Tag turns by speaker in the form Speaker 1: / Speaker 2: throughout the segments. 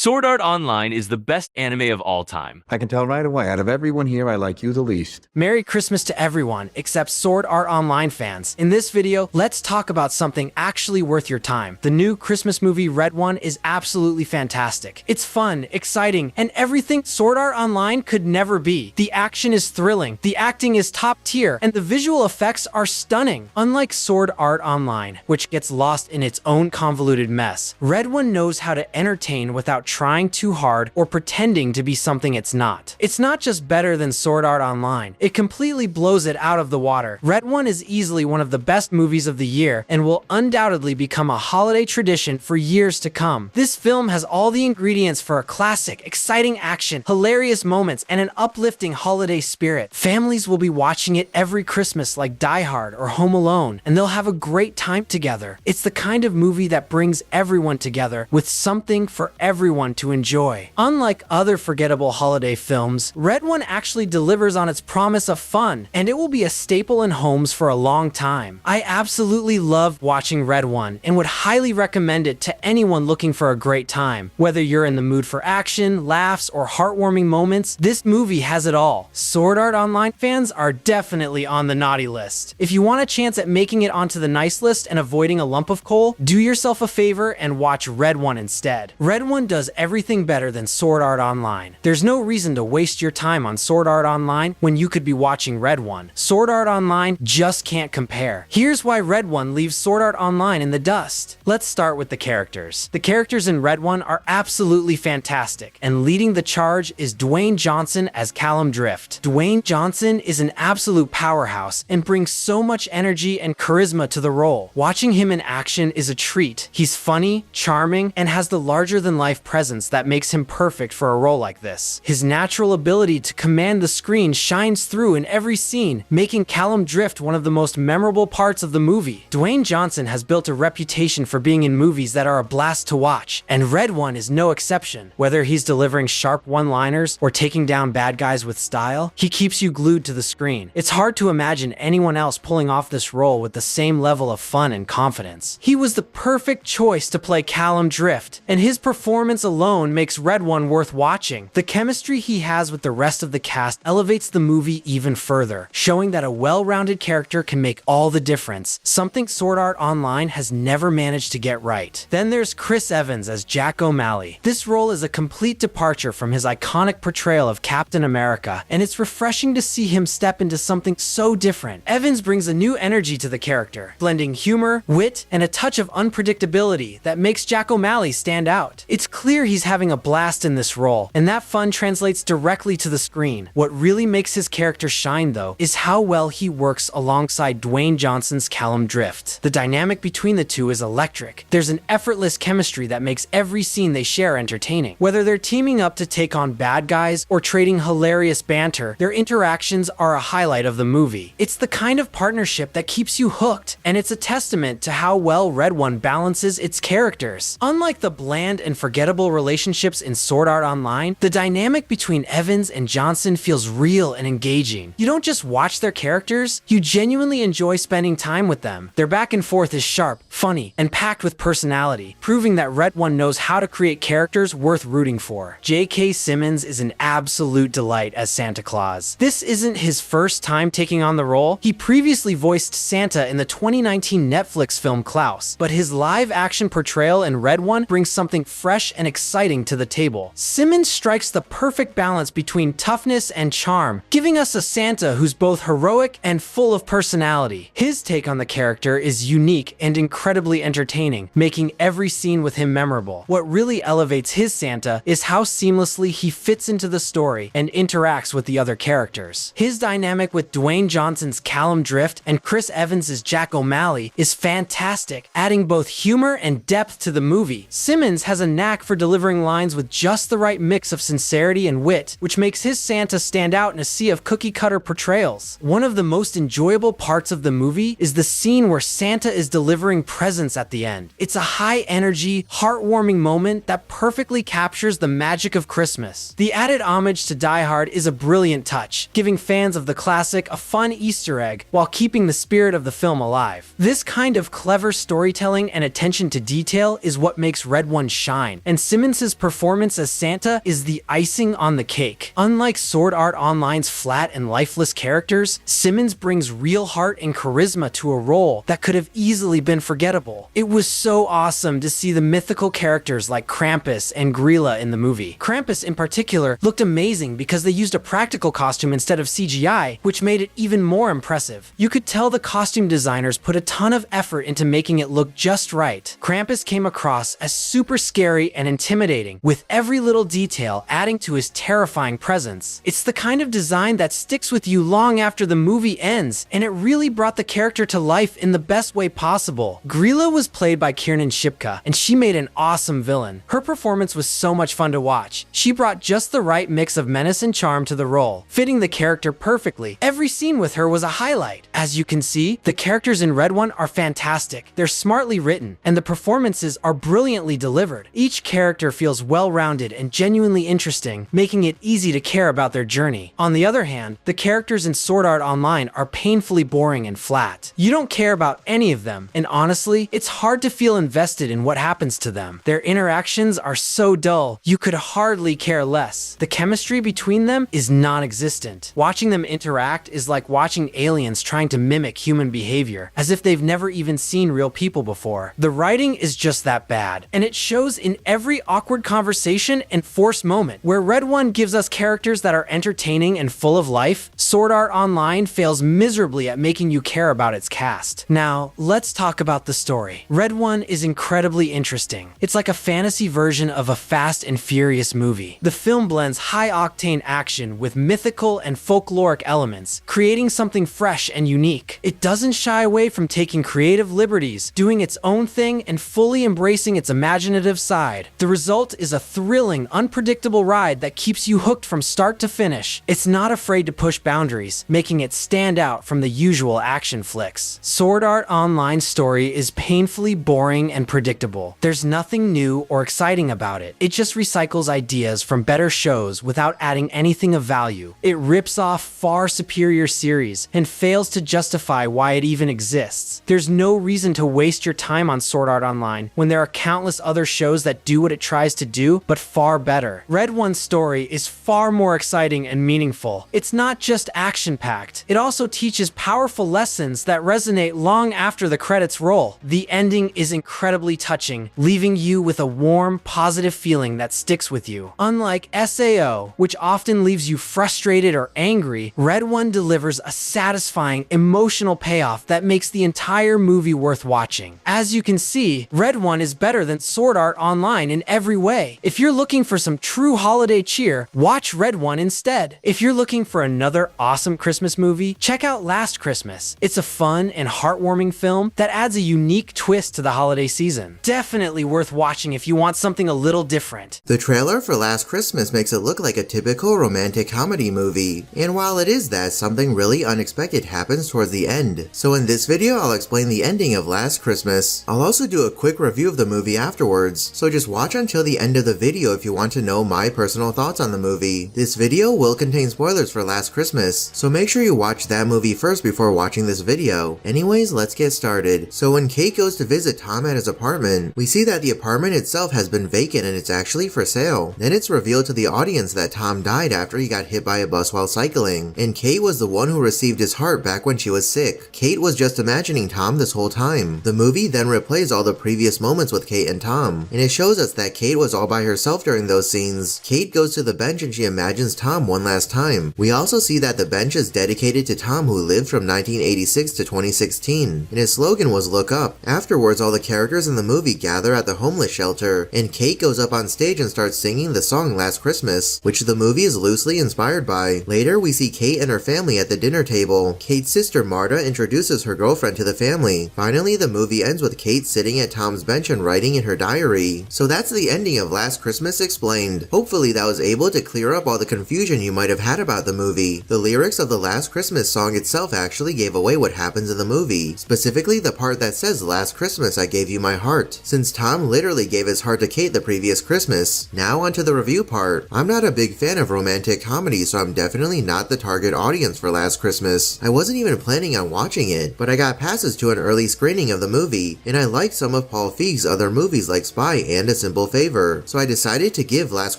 Speaker 1: Sword Art Online is the best anime of all time.
Speaker 2: I can tell right away, out of everyone here, I like you the least.
Speaker 3: Merry Christmas to everyone, except Sword Art Online fans. In this video, let's talk about something actually worth your time. The new Christmas movie Red One is absolutely fantastic. It's fun, exciting, and everything Sword Art Online could never be. The action is thrilling, the acting is top tier, and the visual effects are stunning. Unlike Sword Art Online, which gets lost in its own convoluted mess, Red One knows how to entertain without trying too hard or pretending to be something it's not. It's not just better than Sword Art Online, it completely blows it out of the water. Red One is easily one of the best movies of the year and will undoubtedly become a holiday tradition for years to come. This film has all the ingredients for a classic, exciting action, hilarious moments, and an uplifting holiday spirit. Families will be watching it every Christmas like Die Hard or Home Alone, and they'll have a great time together. It's the kind of movie that brings everyone together with something for everyone to enjoy. Unlike other forgettable holiday films, Red One actually delivers on its promise of fun, and it will be a staple in homes for a long time. I absolutely love watching Red One and would highly recommend it to anyone looking for a great time. Whether you're in the mood for action, laughs, or heartwarming moments, this movie has it all. Sword Art Online fans are definitely on the naughty list. If you want a chance at making it onto the nice list and avoiding a lump of coal, do yourself a favor and watch Red One instead. Red One does everything better than Sword Art Online. There's no reason to waste your time on Sword Art Online when you could be watching Red One. Sword Art Online just can't compare. Here's why Red One leaves Sword Art Online in the dust. Let's start with the characters. The characters in Red One are absolutely fantastic, and leading the charge is Dwayne Johnson as Callum Drift. Dwayne Johnson is an absolute powerhouse and brings so much energy and charisma to the role. Watching him in action is a treat. He's funny, charming, and has the larger-than-life presence that makes him perfect for a role like this. His natural ability to command the screen shines through in every scene, making Callum Drift one of the most memorable parts of the movie. Dwayne Johnson has built a reputation for being in movies that are a blast to watch, and Red One is no exception. Whether he's delivering sharp one-liners or taking down bad guys with style, he keeps you glued to the screen. It's hard to imagine anyone else pulling off this role with the same level of fun and confidence. He was the perfect choice to play Callum Drift, and his performance alone makes Red One worth watching. The chemistry he has with the rest of the cast elevates the movie even further, showing that a well-rounded character can make all the difference, something Sword Art Online has never managed to get right. Then there's Chris Evans as Jack O'Malley. This role is a complete departure from his iconic portrayal of Captain America, and it's refreshing to see him step into something so different. Evans brings a new energy to the character, blending humor, wit, and a touch of unpredictability that makes Jack O'Malley stand out. It's clear he's having a blast in this role, and that fun translates directly to the screen. What really makes his character shine, though, is how well he works alongside Dwayne Johnson's Callum Drift. The dynamic between the two is electric. There's an effortless chemistry that makes every scene they share entertaining. Whether they're teaming up to take on bad guys or trading hilarious banter, their interactions are a highlight of the movie. It's the kind of partnership that keeps you hooked, and it's a testament to how well Red One balances its characters. Unlike the bland and forgettable relationships in Sword Art Online, the dynamic between Evans and Johnson feels real and engaging. You don't just watch their characters, you genuinely enjoy spending time with them. Their back and forth is sharp, funny, and packed with personality, proving that Red One knows how to create characters worth rooting for. J.K. Simmons is an absolute delight as Santa Claus. This isn't his first time taking on the role. He previously voiced Santa in the 2019 Netflix film Klaus, but his live-action portrayal in Red One brings something fresh and exciting to the table. Simmons strikes the perfect balance between toughness and charm, giving us a Santa who's both heroic and full of personality. His take on the character is unique and incredibly entertaining, making every scene with him memorable. What really elevates his Santa is how seamlessly he fits into the story and interacts with the other characters. His dynamic with Dwayne Johnson's Callum Drift and Chris Evans' Jack O'Malley is fantastic, adding both humor and depth to the movie. Simmons has a knack for delivering lines with just the right mix of sincerity and wit, which makes his Santa stand out in a sea of cookie-cutter portrayals. One of the most enjoyable parts of the movie is the scene where Santa is delivering presents at the end. It's a high-energy, heartwarming moment that perfectly captures the magic of Christmas. The added homage to Die Hard is a brilliant touch, giving fans of the classic a fun Easter egg while keeping the spirit of the film alive. This kind of clever storytelling and attention to detail is what makes Red One shine, and Simmons' performance as Santa is the icing on the cake. Unlike Sword Art Online's flat and lifeless characters, Simmons brings real heart and charisma to a role that could have easily been forgettable. It was so awesome to see the mythical characters like Krampus and Grilla in the movie. Krampus in particular looked amazing because they used a practical costume instead of CGI, which made it even more impressive. You could tell the costume designers put a ton of effort into making it look just right. Krampus came across as super scary and intimidating, with every little detail adding to his terrifying presence. It's the kind of design that sticks with you long after the movie ends, and it really brought the character to life in the best way possible. Grilla was played by Kiernan Shipka, and she made an awesome villain. Her performance was so much fun to watch. She brought just the right mix of menace and charm to the role, fitting the character perfectly. Every scene with her was a highlight. As you can see, the characters in Red One are fantastic. They're smartly written, and the performances are brilliantly delivered. Each character feels well-rounded and genuinely interesting, making it easy to care about their journey. On the other hand, the characters in Sword Art Online are painfully boring and flat. You don't care about any of them, and honestly, it's hard to feel invested in what happens to them. Their interactions are so dull, you could hardly care less. The chemistry between them is non-existent. Watching them interact is like watching aliens trying to mimic human behavior, as if they've never even seen real people before. The writing is just that bad, and it shows in every awkward conversation and forced moment. Where Red One gives us characters that are entertaining and full of life, Sword Art Online fails miserably at making you care about its cast. Now, let's talk about the story. Red One is incredibly interesting. It's like a fantasy version of a Fast and Furious movie. The film blends high-octane action with mythical and folkloric elements, creating something fresh and unique. It doesn't shy away from taking creative liberties, doing its own thing, and fully embracing its imaginative side. The result is a thrilling, unpredictable ride that keeps you hooked from start to finish. It's not afraid to push boundaries, making it stand out from the usual action flicks. Sword Art Online's story is painfully boring and predictable. There's nothing new or exciting about it. It just recycles ideas from better shows without adding anything of value. It rips off far superior series and fails to justify why it even exists. There's no reason to waste your time on Sword Art Online when there are countless other shows that do what it tries to do, but far better. Red One's story is far more exciting and meaningful. It's not just action-packed. It also teaches powerful lessons that resonate long after the credits roll. The ending is incredibly touching, leaving you with a warm, positive feeling that sticks with you. Unlike SAO, which often leaves you frustrated or angry, Red One delivers a satisfying, emotional payoff that makes the entire movie worth watching. As you can see, Red One is better than Sword Art Online in every way. If you're looking for some true holiday cheer, watch Red One instead. If you're looking for another awesome Christmas movie, check out Last Christmas. It's a fun and heartwarming film that adds a unique twist to the holiday season. Definitely worth watching if you want something a little different.
Speaker 4: The trailer for Last Christmas makes it look like a typical romantic comedy movie, and while it is that, something really unexpected happens towards the end. So in this video, I'll explain the ending of Last Christmas. I'll also do a quick review of the movie afterwards, so just watch until the end of the video if you want to know my personal thoughts on the movie. This video will contain spoilers for Last Christmas, so make sure you watch that movie first before watching this video. Anyways, let's get started. So when Kate goes to visit Tom at his apartment, we see that the apartment itself has been vacant and it's actually for sale. Then it's revealed to the audience that Tom died after he got hit by a bus while cycling, and Kate was the one who received his heart back when she was sick. Kate was just imagining Tom this whole time. The movie then replays all the previous moments with Kate and Tom, and it shows us that Kate was all by herself during those scenes. Kate goes to the bench and she imagines Tom one last time. We also see that the bench is dedicated to Tom, who lived from 1986 to 2016, and his slogan was "Look Up." Afterwards, all the characters in the movie gather at the homeless shelter, and Kate goes up on stage and starts singing the song Last Christmas, which the movie is loosely inspired by. Later, we see Kate and her family at the dinner table. Kate's sister Marta introduces her girlfriend to the family. Finally, the movie ends with Kate sitting at Tom's bench and writing in her diary. So that's the ending of Last Christmas explained. Hopefully that was able to clear up all the confusion you might have had about the movie. The lyrics of the Last Christmas song itself actually gave away what happens in the movie, specifically the part that says "Last Christmas I gave you my heart," since Tom literally gave his heart to Kate the previous Christmas. Now onto the review part. I'm not a big fan of romantic comedies, so I'm definitely not the target audience for Last Christmas. I wasn't even planning on watching it, but I got passes to an early screening of the movie, and I liked some of Paul Feig's other movies like Spy and A Simple simple favor, so I decided to give Last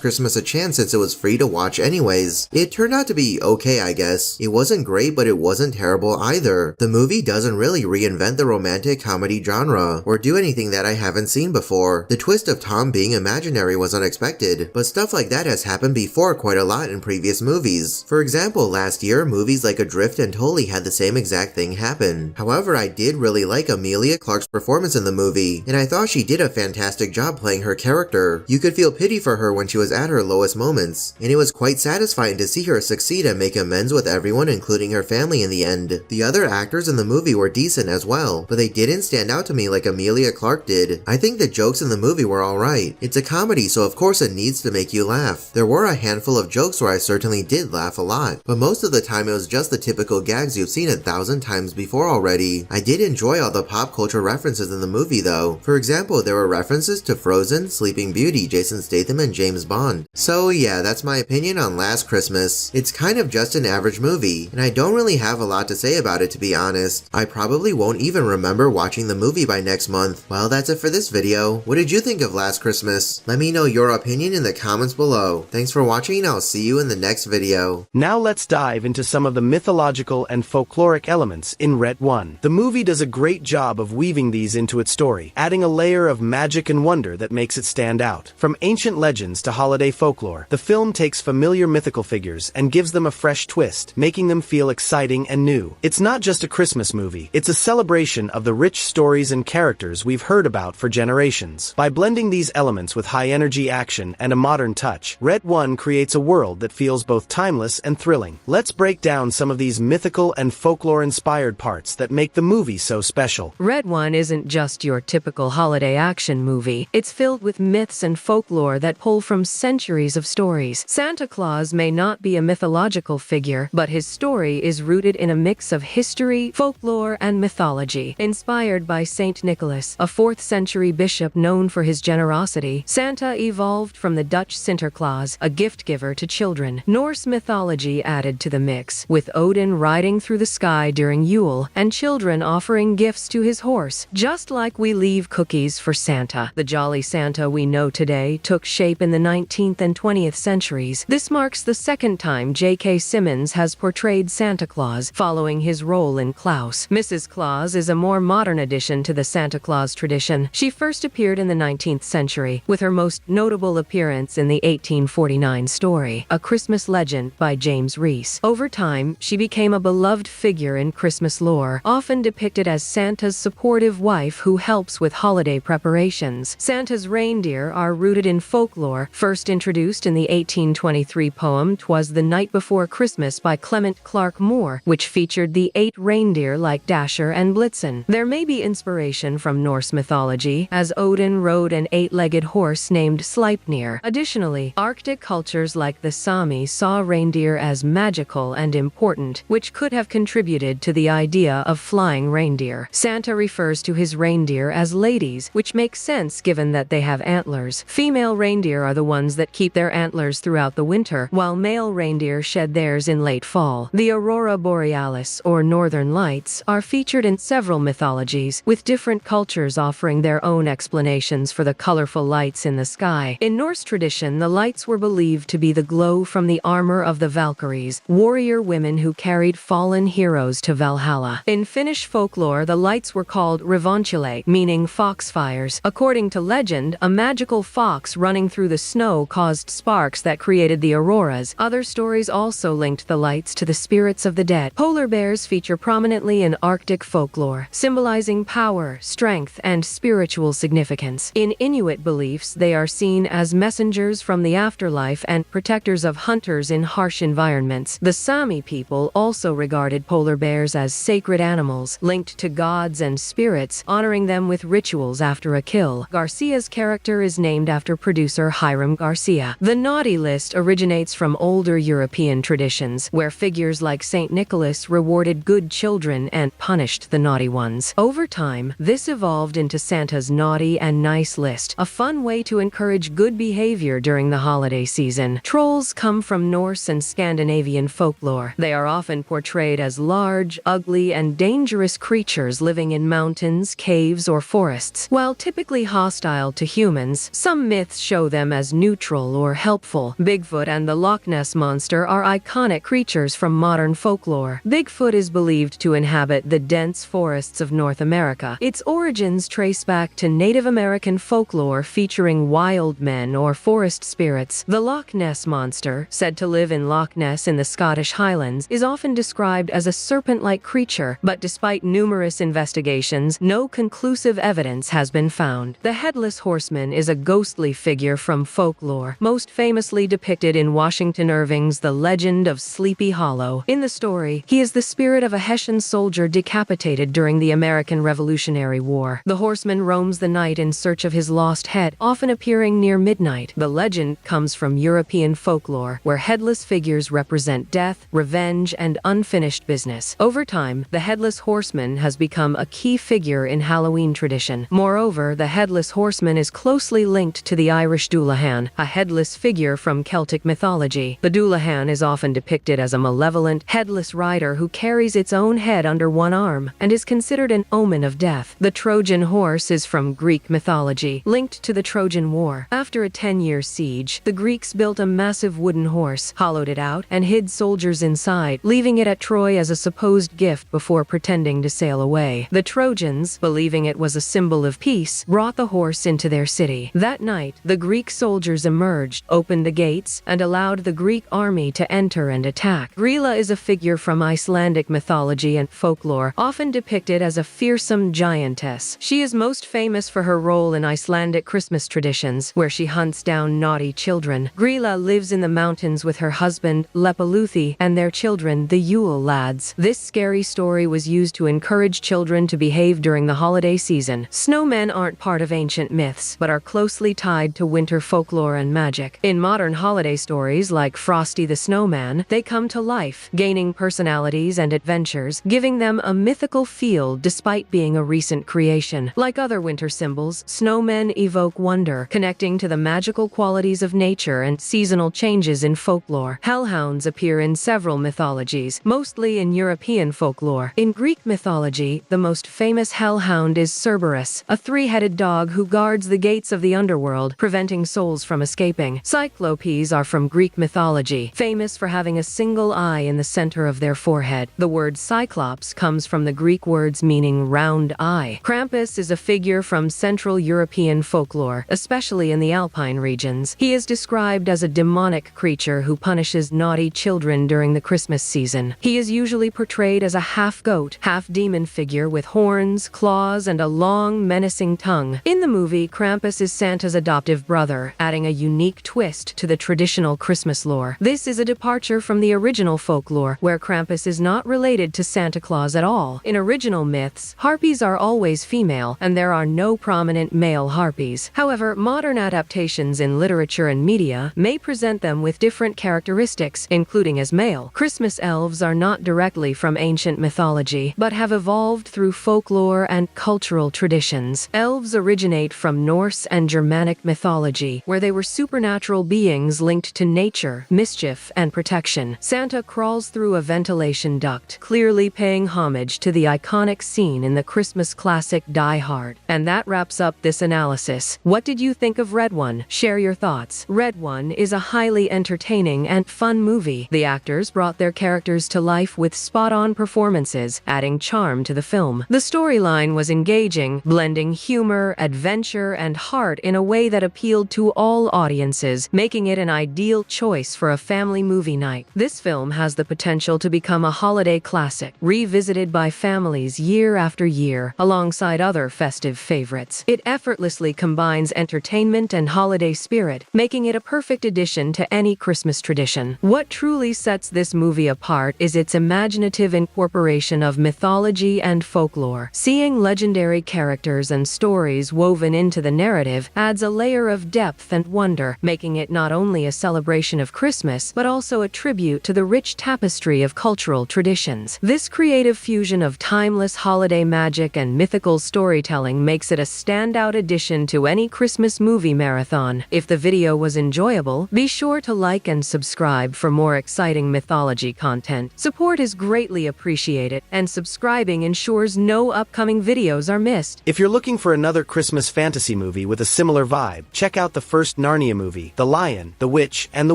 Speaker 4: Christmas a chance since it was free to watch anyways. It turned out to be okay, I guess. It wasn't great, but it wasn't terrible either. The movie doesn't really reinvent the romantic comedy genre, or do anything that I haven't seen before. The twist of Tom being imaginary was unexpected, but stuff like that has happened before quite a lot in previous movies. For example, last year, movies like Adrift and Tully had the same exact thing happen. However, I did really like Emilia Clarke's performance in the movie, and I thought she did a fantastic job playing her character. You could feel pity for her when she was at her lowest moments, and it was quite satisfying to see her succeed and make amends with everyone, including her family in the end. The other actors in the movie were decent as well, but they didn't stand out to me like Emilia Clarke did. I think the jokes in the movie were alright. It's a comedy, so of course it needs to make you laugh. There were a handful of jokes where I certainly did laugh a lot, but most of the time it was just the typical gags you've seen 1,000 times before already. I did enjoy all the pop culture references in the movie though. For example, there were references to Frozen, Sleeping Beauty, Jason Statham, and James Bond. So yeah, that's my opinion on Last Christmas. It's kind of just an average movie, and I don't really have a lot to say about it, to be honest. I probably won't even remember watching the movie by next month. Well, that's it for this video. What did you think of Last Christmas? Let me know your opinion in the comments below. Thanks for watching, and I'll see you in the next video.
Speaker 5: Now let's dive into some of the mythological and folkloric elements in Red 1. The movie does a great job of weaving these into its story, adding a layer of magic and wonder that makes it stand out. From ancient legends to holiday folklore, the film takes familiar mythical figures and gives them a fresh twist, making them feel exciting and new. It's not just a Christmas movie, it's a celebration of the rich stories and characters we've heard about for generations. By blending these elements with high-energy action and a modern touch, Red 1 creates a world that feels both timeless and thrilling. Let's break down some of these mythical and folklore-inspired parts that make the movie so special.
Speaker 6: Red 1 isn't just your typical holiday action movie. It's filled with myths and folklore that pull from centuries of stories. Santa Claus may not be a mythological figure, but his story is rooted in a mix of history, folklore, and mythology. Inspired by Saint Nicholas, a 4th century bishop known for his generosity, Santa evolved from the Dutch Sinterklaas, a gift giver to children. Norse mythology added to the mix, with Odin riding through the sky during Yule, and children offering gifts to his horse. Just like we leave cookies for Santa, the jolly Santa we know today took shape in the 19th and 20th centuries. This marks the second time J.K. Simmons has portrayed Santa Claus, following his role in Klaus. Mrs. Claus is a more modern addition to the Santa Claus tradition. She first appeared in the 19th century, with her most notable appearance in the 1849 story, A Christmas Legend by James Reese. Over time, she became a beloved figure in Christmas lore, often depicted as Santa's supportive wife who helps with holiday preparations. Santa's reindeer are rooted in folklore, first introduced in the 1823 poem "'Twas the Night Before Christmas" by Clement Clarke Moore, which featured the 8 reindeer like Dasher and Blitzen. There may be inspiration from Norse mythology, as Odin rode an 8-legged horse named Sleipnir. Additionally, Arctic cultures like the Sami saw reindeer as magical and important, which could have contributed to the idea of flying reindeer. Santa refers to his reindeer as ladies, which makes sense given that they have antlers. Female reindeer are the ones that keep their antlers throughout the winter, while male reindeer shed theirs in late fall. The aurora borealis, or northern lights, are featured in several mythologies, with different cultures offering their own explanations for the colorful lights in the sky. In Norse tradition, the lights were believed to be the glow from the armor of the Valkyries, warrior women who carried fallen heroes to Valhalla. In Finnish folklore, the lights were called revontule, meaning foxfires. According to legend, a magical fox running through the snow caused sparks that created the auroras. Other stories also linked the lights to the spirits of the dead. Polar bears feature prominently in Arctic folklore, symbolizing power, strength, and spiritual significance. In Inuit beliefs, they are seen as messengers from the afterlife and protectors of hunters in harsh environments. The Sami people also regarded polar bears as sacred animals, linked to gods and spirits, honoring them with rituals after a kill. Garcia's character is named after producer Hiram Garcia. The naughty list originates from older European traditions, where figures like Saint Nicholas rewarded good children and punished the naughty ones. Over time, this evolved into Santa's naughty and nice list, a fun way to encourage good behavior during the holiday season. Trolls come from Norse and Scandinavian folklore. They are often portrayed as large, ugly, and dangerous creatures living in mountains, caves, or forests. While typically hostile to humans, humans. Some myths show them as neutral or helpful. Bigfoot and the Loch Ness Monster are iconic creatures from modern folklore. Bigfoot is believed to inhabit the dense forests of North America. Its origins trace back to Native American folklore featuring wild men or forest spirits. The Loch Ness Monster, said to live in Loch Ness in the Scottish Highlands, is often described as a serpent-like creature, but despite numerous investigations, no conclusive evidence has been found. The Headless Horseman is a ghostly figure from folklore, most famously depicted in Washington Irving's The Legend of Sleepy Hollow. In the story, he is the spirit of a Hessian soldier decapitated during the American Revolutionary War. The horseman roams the night in search of his lost head, often appearing near midnight. The legend comes from European folklore, where headless figures represent death, revenge, and unfinished business. Over time, the Headless Horseman has become a key figure in Halloween tradition. Moreover, the Headless Horseman is closely linked to the Irish Dullahan, a headless figure from Celtic mythology. The Dullahan is often depicted as a malevolent, headless rider who carries its own head under one arm, and is considered an omen of death. The Trojan horse is from Greek mythology, linked to the Trojan War. After a 10-year siege, the Greeks built a massive wooden horse, hollowed it out, and hid soldiers inside, leaving it at Troy as a supposed gift before pretending to sail away. The Trojans, believing it was a symbol of peace, brought the horse into their city. That night, the Greek soldiers emerged, opened the gates, and allowed the Greek army to enter and attack. Grýla is a figure from Icelandic mythology and folklore, often depicted as a fearsome giantess. She is most famous for her role in Icelandic Christmas traditions, where she hunts down naughty children. Grýla lives in the mountains with her husband, Lepaluthi, and their children, the Yule lads. This scary story was used to encourage children to behave during the holiday season. Snowmen aren't part of ancient myths, but are closely tied to winter folklore and magic. In modern holiday stories like Frosty the Snowman, they come to life, gaining personalities and adventures, giving them a mythical feel despite being a recent creation. Like other winter symbols, snowmen evoke wonder, connecting to the magical qualities of nature and seasonal changes in folklore. Hellhounds appear in several mythologies, mostly in European folklore. In Greek mythology, the most famous hellhound is Cerberus, a three-headed dog who guards the gates of the underworld, preventing souls from escaping. Cyclopes are from Greek mythology, famous for having a single eye in the center of their forehead. The word cyclops comes from the Greek words meaning round eye. Krampus is a figure from Central European folklore, especially in the Alpine regions. He is described as a demonic creature who punishes naughty children during the Christmas season. He is usually portrayed as a half-goat, half-demon figure with horns, claws, and a long, menacing tongue. In the movie, Krampus is Santa's adoptive brother, adding a unique twist to the traditional Christmas lore. This is a departure from the original folklore, where Krampus is not related to Santa Claus at all. In original myths, harpies are always female, and there are no prominent male harpies. However, modern adaptations in literature and media may present them with different characteristics, including as male. Christmas elves are not directly from ancient mythology, but have evolved through folklore and cultural traditions. Elves originate from Norse and Germanic mythology, where they were supernatural beings linked to nature, mischief, and protection. Santa crawls through a ventilation duct, clearly paying homage to the iconic scene in the Christmas classic Die Hard. And that wraps up this analysis. What did you think of Red One? Share your thoughts. Red One is a highly entertaining and fun movie. The actors brought their characters to life with spot-on performances, adding charm to the film. The storyline was engaging, blending humor, adventure, and heart in a way that appealed to all audiences, making it an ideal choice for a family movie night. This film has the potential to become a holiday classic, revisited by families year after year, alongside other festive favorites. It effortlessly combines entertainment and holiday spirit, making it a perfect addition to any Christmas tradition. What truly sets this movie apart is its imaginative incorporation of mythology and folklore. Seeing legendary characters and stories woven into the narrative adds a layer of depth and wonder, making it not only a celebration of Christmas, but also a tribute to the rich tapestry of cultural traditions. This creative fusion of timeless holiday magic and mythical storytelling makes it a standout addition to any Christmas movie marathon. If the video was enjoyable, be sure to like and subscribe for more exciting mythology content. Support is greatly appreciated, and subscribing ensures no upcoming videos are missed.
Speaker 5: If you're looking for another Christmas fantasy movie, movie with a similar vibe. Check out the first Narnia movie, The Lion, the Witch, and the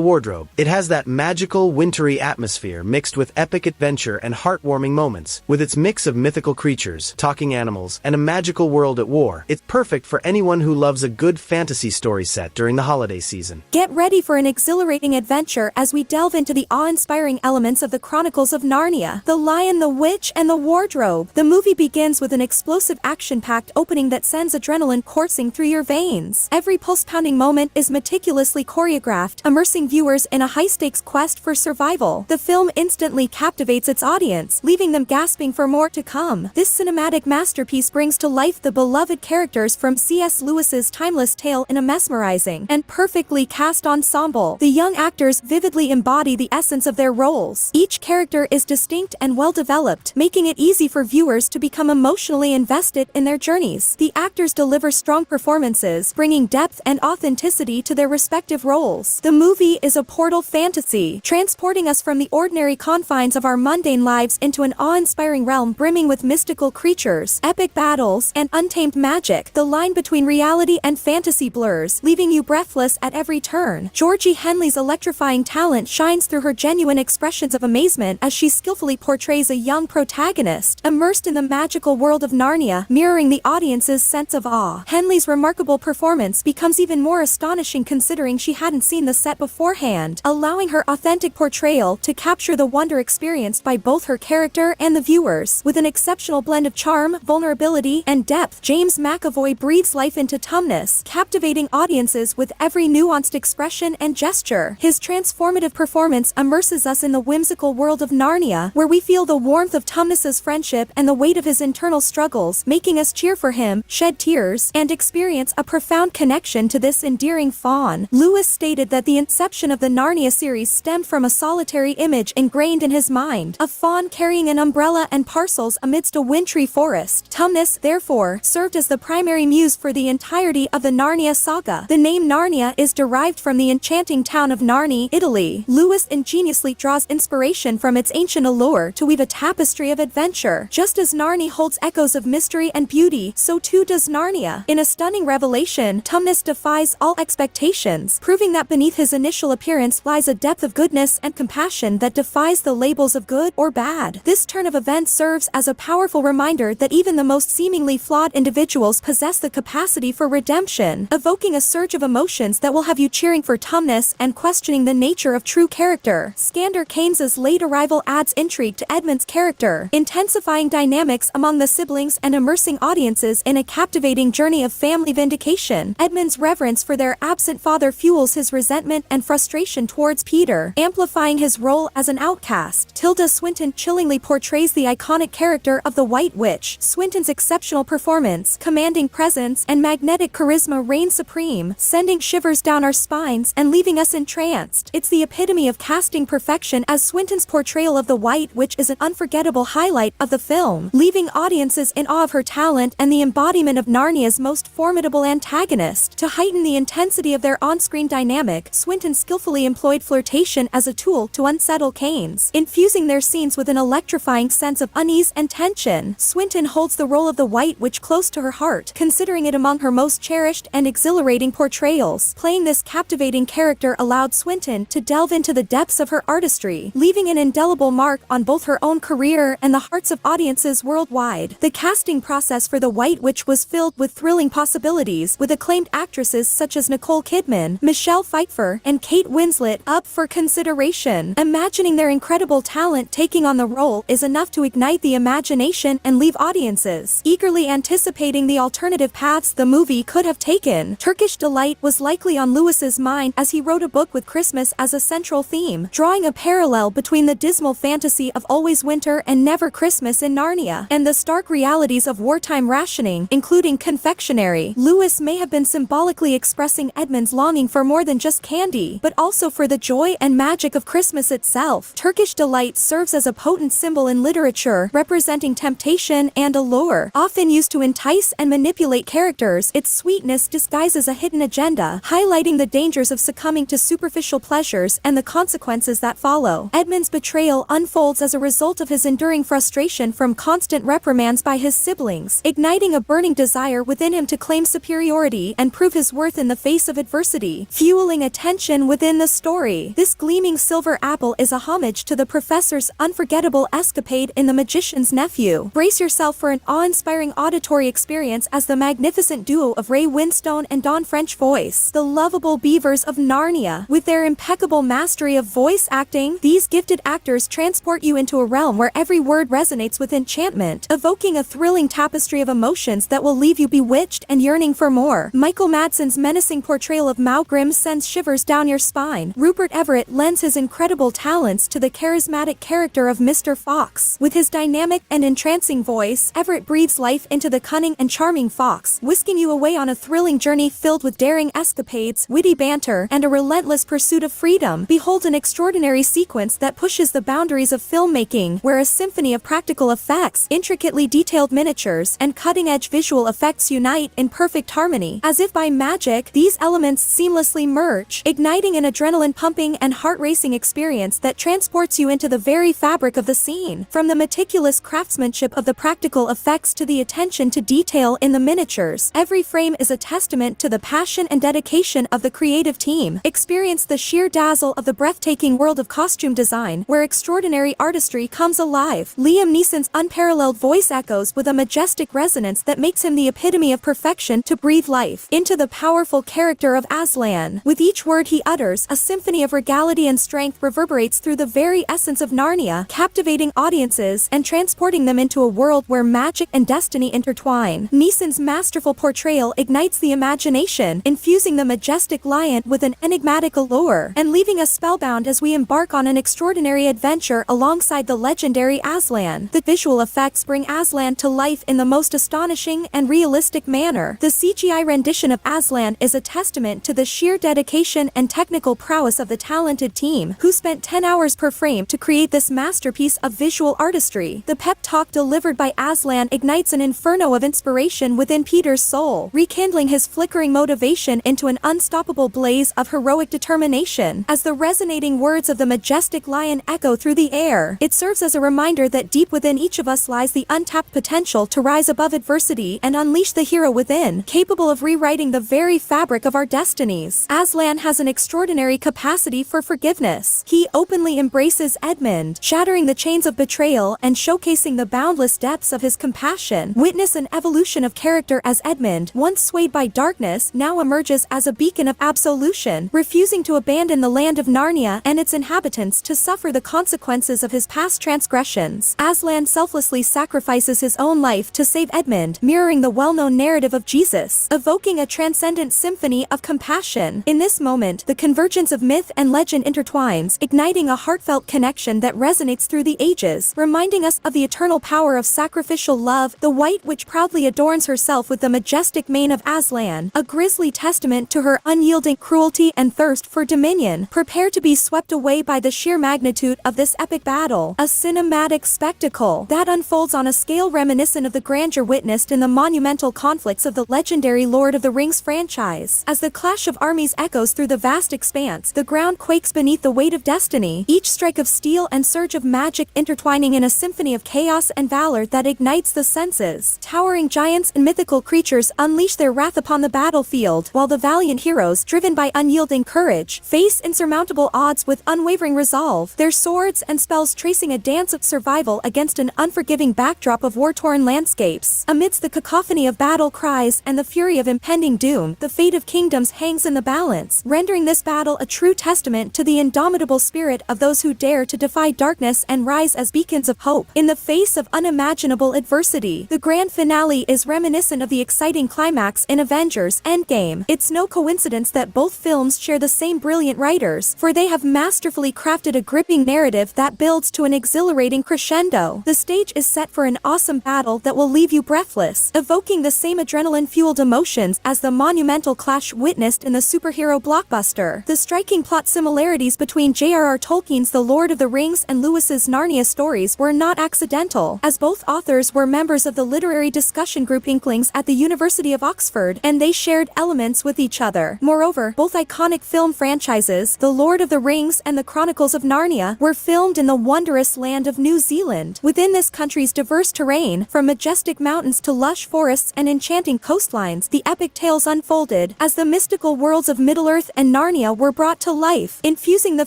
Speaker 5: Wardrobe. It has that magical, wintry atmosphere mixed with epic adventure and heartwarming moments. With its mix of mythical creatures, talking animals, and a magical world at war, it's perfect for anyone who loves a good fantasy story set during the holiday season.
Speaker 7: Get ready for an exhilarating adventure as we delve into the awe-inspiring elements of the Chronicles of Narnia, The Lion, the Witch, and the Wardrobe. The movie begins with an explosive action-packed opening that sends adrenaline coursing through your veins. Every pulse-pounding moment is meticulously choreographed, immersing viewers in a high-stakes quest for survival. The film instantly captivates its audience, leaving them gasping for more to come. This cinematic masterpiece brings to life the beloved characters from C.S. Lewis's timeless tale in a mesmerizing and perfectly cast ensemble. The young actors vividly embody the essence of their roles. Each character is distinct and well-developed, making it easy for viewers to become emotionally invested in their journeys. The actors deliver strong performances, bringing depth and authenticity to their respective roles. The movie is a portal fantasy, transporting us from the ordinary confines of our mundane lives into an awe-inspiring realm brimming with mystical creatures, epic battles, and untamed magic. The line between reality and fantasy blurs, leaving you breathless at every turn. Georgie Henley's electrifying talent shines through her genuine expressions of amazement as she skillfully portrays a young protagonist, immersed in the magical world of Narnia, mirroring the audience's sense of awe. Henley's remarkable performance becomes even more astonishing considering she hadn't seen the set beforehand, allowing her authentic portrayal to capture the wonder experienced by both her character and the viewers. With an exceptional blend of charm, vulnerability, and depth, James McAvoy breathes life into Tumnus, captivating audiences with every nuanced expression and gesture. His transformative performance immerses us in the whimsical world of Narnia, where we feel the warmth of Tumnus's friendship and the weight of his internal struggles, making us cheer for him, shed tears, and experience a profound connection to this endearing faun. Lewis stated that the inception of the Narnia series stemmed from a solitary image ingrained in his mind, a faun carrying an umbrella and parcels amidst a wintry forest. Tumnus, therefore, served as the primary muse for the entirety of the Narnia saga. The name Narnia is derived from the enchanting town of Narni, Italy. Lewis ingeniously draws inspiration from its ancient allure to weave a tapestry of adventure. Just as Narni holds echoes of mystery and beauty, so too does Narnia. In a stunning revelation, Tumnus defies all expectations, proving that beneath his initial appearance lies a depth of goodness and compassion that defies the labels of good or bad. This turn of events serves as a powerful reminder that even the most seemingly flawed individuals possess the capacity for redemption, evoking a surge of emotions that will have you cheering for Tumnus and questioning the nature of true character. Skander Keynes's late arrival adds intrigue to Edmund's character, intensifying dynamics among the siblings and immersing audiences in a captivating journey of family vindication. Edmund's reverence for their absent father fuels his resentment and frustration towards Peter, amplifying his role as an outcast. Tilda Swinton chillingly portrays the iconic character of the White Witch. Swinton's exceptional performance, commanding presence, and magnetic charisma reign supreme, sending shivers down our spines and leaving us entranced. It's the epitome of casting perfection, as Swinton's portrayal of the White Witch is an unforgettable highlight of the film, leaving audiences in awe of her talent and the embodiment of Narnia's most formidable antagonist. To heighten the intensity of their on-screen dynamic, Swinton skillfully employed flirtation as a tool to unsettle Keynes, infusing their scenes with an electrifying sense of unease and tension. Swinton holds the role of the White Witch close to her heart, considering it among her most cherished and exhilarating portrayals. Playing this captivating character allowed Swinton to delve into the depths of her artistry, leaving an indelible mark on both her own career and the hearts of audiences worldwide. The casting process for the White Witch was filled with thrilling possibilities, with acclaimed actresses such as Nicole Kidman, Michelle Pfeiffer, and Kate Winslet up for consideration. Imagining their incredible talent taking on the role is enough to ignite the imagination and leave audiences eagerly anticipating the alternative paths the movie could have taken. Turkish Delight was likely on Lewis's mind as he wrote a book with Christmas as a central theme, drawing a parallel between the dismal fantasy of Always Winter and Never Christmas in Narnia, and the stark realities of wartime rationing, including confectionery. Lewis may have been symbolically expressing Edmund's longing for more than just candy, but also for the joy and magic of Christmas itself. Turkish Delight serves as a potent symbol in literature, representing temptation and allure. Often used to entice and manipulate characters, its sweetness disguises a hidden agenda, highlighting the dangers of succumbing to superficial pleasures and the consequences that follow. Edmund's betrayal unfolds as a result of his enduring frustration from constant reprimands by his siblings, igniting a burning desire within him to claim superiority and prove his worth in the face of adversity, fueling attention within the story. This gleaming silver apple is a homage to the professor's unforgettable escapade in The Magician's Nephew. Brace yourself for an awe-inspiring auditory experience as the magnificent duo of Ray Winstone and Dawn French voice the lovable beavers of Narnia. With their impeccable mastery of voice acting, these gifted actors transport you into a realm where every word resonates with enchantment, evoking a thrilling tapestry of emotions that will leave you bewitched and yearning for more. Michael Madsen's menacing portrayal of Mao Grimm sends shivers down your spine. Rupert Everett lends his incredible talents to the charismatic character of Mr. Fox. With his dynamic and entrancing voice, Everett breathes life into the cunning and charming Fox, whisking you away on a thrilling journey filled with daring escapades, witty banter, and a relentless pursuit of freedom. Behold an extraordinary sequence that pushes the boundaries of filmmaking, where a symphony of practical effects, intricately detailed miniatures, and cutting-edge visual effects unite in perfect harmony. As if by magic, these elements seamlessly merge, igniting an adrenaline-pumping and heart-racing experience that transports you into the very fabric of the scene. From the meticulous craftsmanship of the practical effects to the attention to detail in the miniatures, every frame is a testament to the passion and dedication of the creative team. Experience the sheer dazzle of the breathtaking world of costume design, where extraordinary artistry comes alive. Liam Neeson's unparalleled voice echoes with a majestic resonance that makes him the epitome of perfection to breathe life into the powerful character of Aslan. With each word he utters, a symphony of regality and strength reverberates through the very essence of Narnia, captivating audiences and transporting them into a world where magic and destiny intertwine. Neeson's masterful portrayal ignites the imagination, infusing the majestic lion with an enigmatic allure, and leaving us spellbound as we embark on an extraordinary adventure alongside the legendary Aslan. The visual effects bring Aslan to life in the most astonishing and realistic manner. The CGI rendition of Aslan is a testament to the sheer dedication and technical prowess of the talented team, who spent 10 hours per frame to create this masterpiece of visual artistry. The pep talk delivered by Aslan ignites an inferno of inspiration within Peter's soul, rekindling his flickering motivation into an unstoppable blaze of heroic determination. As the resonating words of the majestic lion echo through the air, it serves as a reminder that deep within each of us lies the untapped potential to rise above adversity and unleash the hero within, capable of rewriting the very fabric of our destinies. Aslan has an extraordinary capacity for forgiveness. He openly embraces Edmund, shattering the chains of betrayal and showcasing the boundless depths of his compassion. Witness an evolution of character as Edmund, once swayed by darkness, now emerges as a beacon of absolution, refusing to abandon the land of Narnia and its inhabitants to suffer the consequences of his past transgressions. Aslan selflessly sacrifices his own life to save Edmund, mirroring the well-known narrative of Jesus, evoking a transcendent symphony of compassion. In this moment, the convergence of myth and legend intertwines, igniting a heartfelt connection that resonates through the ages, reminding us of the eternal power of sacrificial love. The white witch proudly adorns herself with the majestic mane of Aslan, a grisly testament to her unyielding cruelty and thirst for dominion. Prepare to be swept away by the sheer magnitude of this epic battle, a cinematic spectacle that unfolds on a scale reminiscent of the grandeur witnessed in the monumental conflicts of the legendary Lord of the Rings franchise. As the clash of armies echoes through the vast expanse, the ground quakes beneath the weight of destiny, each strike of steel and surge of magic intertwining in a symphony of chaos and valor that ignites the senses. Towering giants and mythical creatures unleash their wrath upon the battlefield, while the valiant heroes, driven by unyielding courage, face insurmountable odds with unwavering resolve, their swords and spells tracing a dance of survival against an unforgiving backdrop of war-torn landscapes. Amidst the cacophony of battle cries and the fury of impending doom, the fate of kingdoms hangs in the balance, rendering this battle a true testament to the indomitable spirit of those who dare to defy darkness and rise as beacons of hope in the face of unimaginable adversity. The grand finale is reminiscent of the exciting climax in Avengers Endgame. It's no coincidence that both films share the same brilliant writers, for they have masterfully crafted a gripping narrative that builds to an exhilarating crescendo. The stage is set for an awesome battle that will leave you breathless, evoking the same adrenaline-fueled emotions as the monumental clash witnessed in the superhero blockbuster. The striking plot similarities between J.R.R. Tolkien's The Lord of the Rings and Lewis's Narnia stories were not accidental, as both authors were members of the literary discussion group Inklings at the University of Oxford, and they shared elements with each other. Moreover, both iconic film franchises, The Lord of the Rings and The Chronicles of Narnia, were filmed in the wondrous land of New Zealand. Within this country's diverse terrain, from majestic mountains to lush forests and enchanting coastlines, coastlines, the epic tales unfolded as the mystical worlds of Middle-earth and Narnia were brought to life, infusing the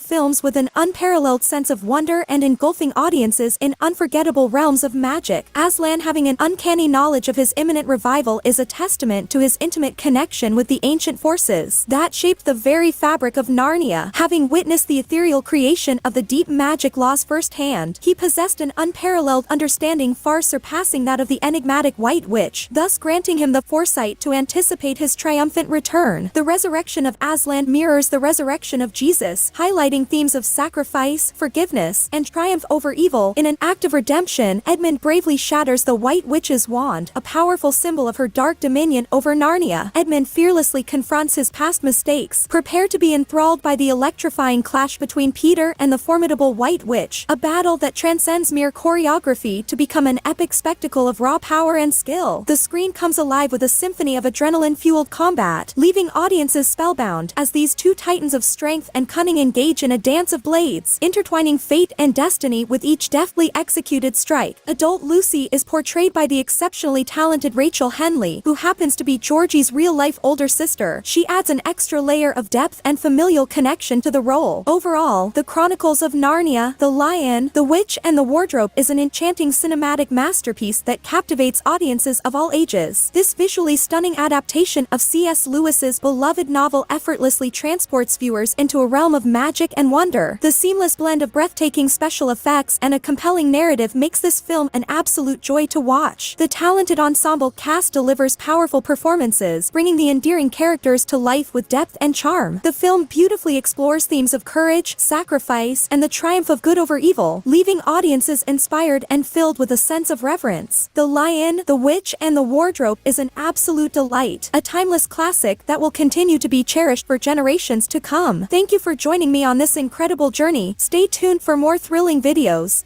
Speaker 7: films with an unparalleled sense of wonder and engulfing audiences in unforgettable realms of magic. Aslan having an uncanny knowledge of his imminent revival is a testament to his intimate connection with the ancient forces that shaped the very fabric of Narnia. Having witnessed the ethereal creation of the deep magic laws firsthand, he possessed an unparalleled understanding far surpassing that of the enigmatic White Witch, thus granting him the foresight to anticipate his triumphant return. The resurrection of Aslan mirrors the resurrection of Jesus, highlighting themes of sacrifice, forgiveness, and triumph over evil. In an act of redemption, Edmund bravely shatters the White Witch's wand, a powerful symbol of her dark dominion over Narnia. Edmund fearlessly confronts his past mistakes, prepared to be enthralled by the electrifying clash between Peter and the formidable White Witch, a battle that transcends mere choreography to become an epic spectacle of raw power and skill. The screen comes alive with a symphony of adrenaline-fueled combat, leaving audiences spellbound as these two titans of strength and cunning engage in a dance of blades, intertwining fate and destiny with each deftly executed strike. Adult Lucy is portrayed by the exceptionally talented Rachel Henley, who happens to be Georgie's real-life older sister. She adds an extra layer of depth and familial connection to the role. Overall, The Chronicles of Narnia, The Lion, the Witch, and the Wardrobe is an enchanting cinematic masterpiece that captivates audiences of all ages. This visually stunning adaptation of C.S. Lewis's beloved novel effortlessly transports viewers into a realm of magic and wonder. The seamless blend of breathtaking special effects and a compelling narrative makes this film an absolute joy to watch. The talented ensemble cast delivers powerful performances, bringing the endearing characters to life with depth and charm. The film beautifully explores themes of courage, sacrifice, and the triumph of good over evil, leaving audiences inspired and filled with a sense of reverence. The Lion, the Witch, and the Wardrobe is an absolute delight, a timeless classic that will continue to be cherished for generations to come. Thank you for joining me on this incredible journey. Stay tuned for more thrilling videos.